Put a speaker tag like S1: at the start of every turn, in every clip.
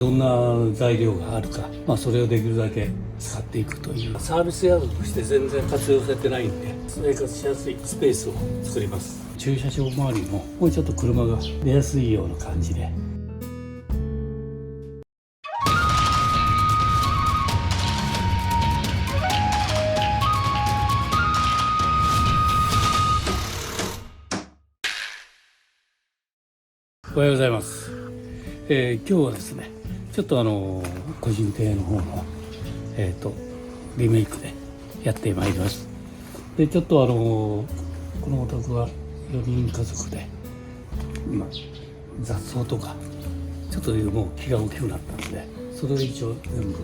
S1: どんな材料があるか、それをできるだけ使っていくというサービスヤードとして全然活用されてないんで、生活しやすいスペースを作ります。駐車場周りももうちょっと車が出やすいような感じで。おはようございます。今日はですね、ちょっと個人邸の方のリメイクでやってまいります。でちょっとこのお宅は4人家族で今雑草とかちょっともう気が大きくなったので、それを一応全部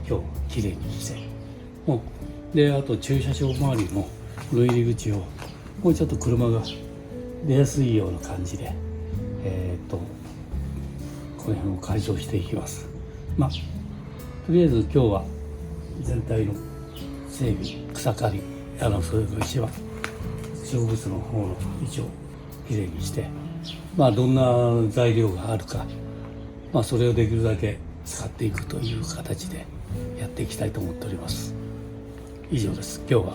S1: 今日きれいにしてで、あと駐車場周りの入り口をもうちょっと車が出やすいような感じでこの辺を改造していきます。とりあえず今日は全体の整備、草刈り、それから石は植物の方の位置をきれいにして、どんな材料があるか、それをできるだけ使っていくという形でやっていきたいと思っております。以上です。今日は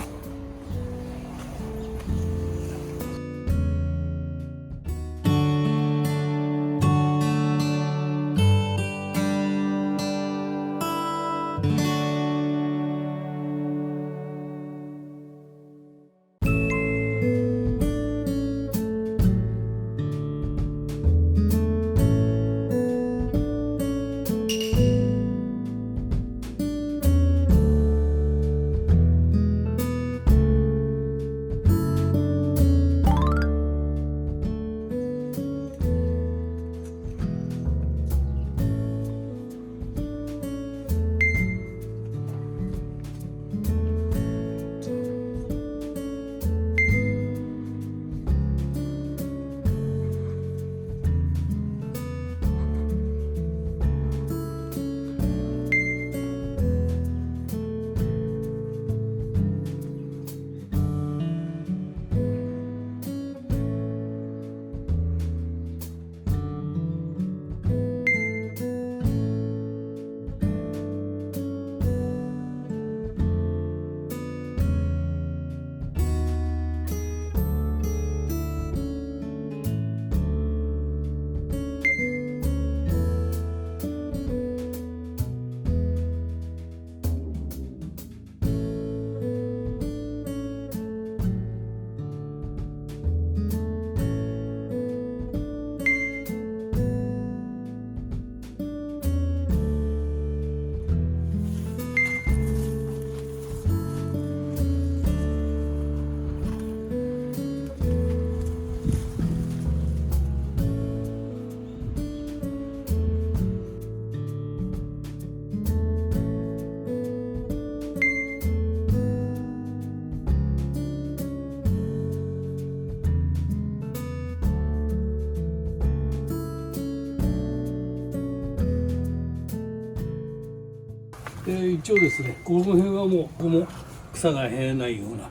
S1: 一応ですね、この辺はもうここも草が生えないような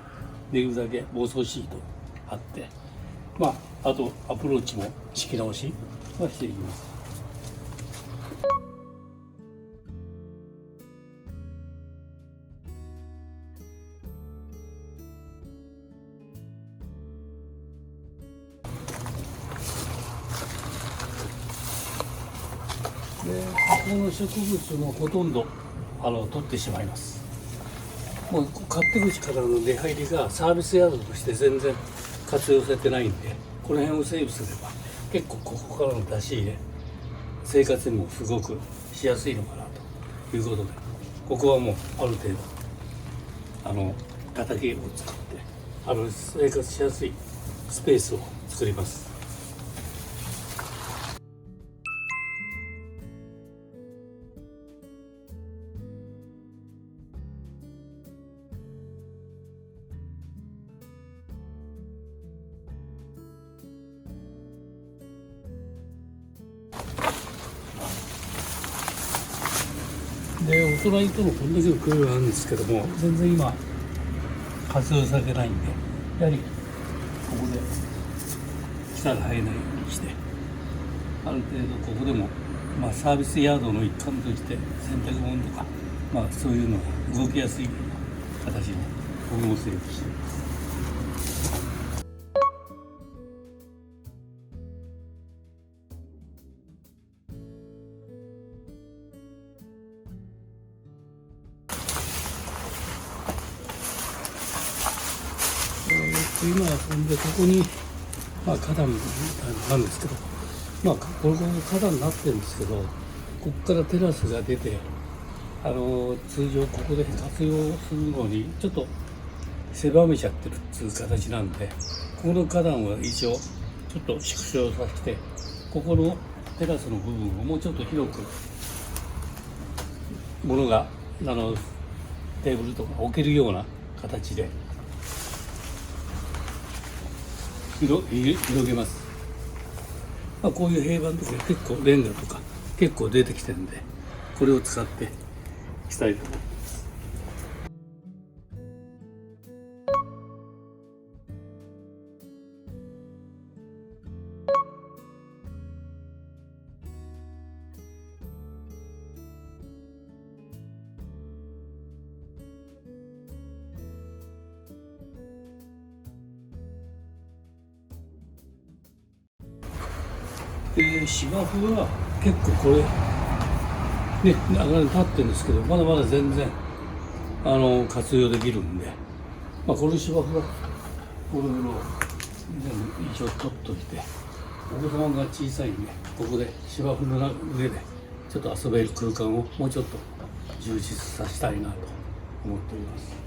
S1: できるだけ防草シート貼って、あとアプローチも敷き直しはしていきます。でここの植物もほとんど取ってしまいます。もう勝手口からの出入りがサービスヤードとして全然活用されてないんで、この辺を整備すれば結構ここからの出し入れ生活にもすごくしやすいのかなということで、ここはもうある程度畑を作って生活しやすいスペースを作ります。でお隣とのこんだけの距離があるんですけども、全然今活用されてないんで、やはりここで草が生えないようにして、ある程度ここでもサービスヤードの一環として洗濯物とか、そういうのが動きやすい形で僕も整備しています。今ほんでここに花壇みたいなのがあるんですけど、これ花壇になってるんですけど、ここからテラスが出て、通常ここで活用するのにちょっと狭めちゃってるっていう形なんで、ここの花壇は一応ちょっと縮小させて、ここのテラスの部分をもうちょっと広く物がテーブルとか置けるような形で広げます。こういう平板とか結構レンガとか結構出てきてるんで、これを使ってしたいと思います。芝生は結構これね立ってるんですけど、まだまだ全然活用できるんで、この芝生はこれを全部一応取っといて、お子様が小さいんでここで芝生の上でちょっと遊べる空間をもうちょっと充実させたいなと思っております。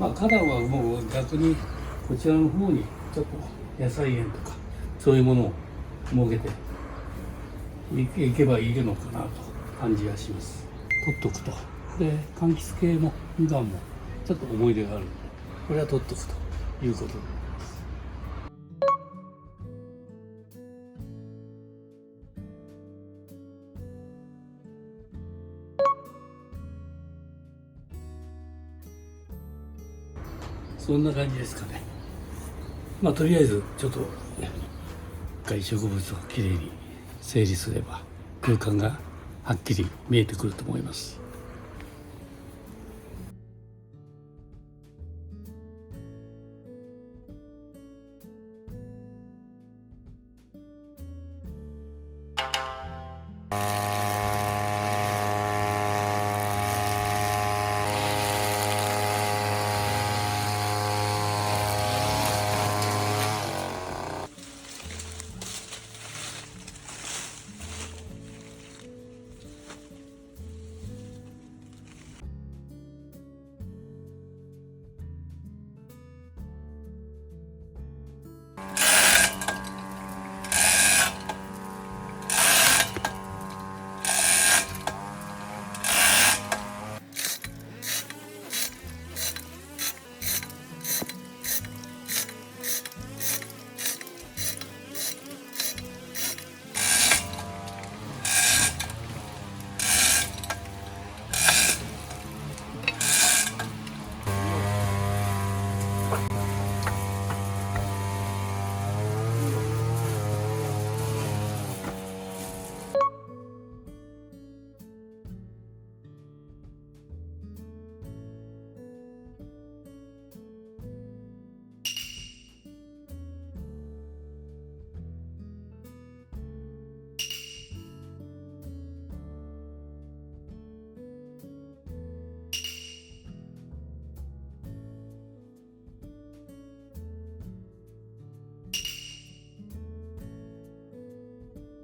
S1: 花壇はもう逆にこちらの方にちょっと野菜園とかそういうものを設けていけばいいのかなと感じがします。取っとくと。で、柑橘系もみかんもちょっと思い出があるので、これは取っとくということで。そんな感じですかね。とりあえずちょっと外植物をきれいに整理すれば空間がはっきり見えてくると思います。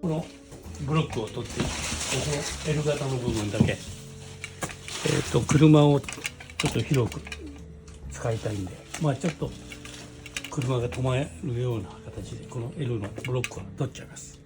S1: このブロックを取ってここの L 型の部分だけ、車をちょっと広く使いたいんで、ちょっと車が止まるような形でこの L のブロックは取っちゃいます。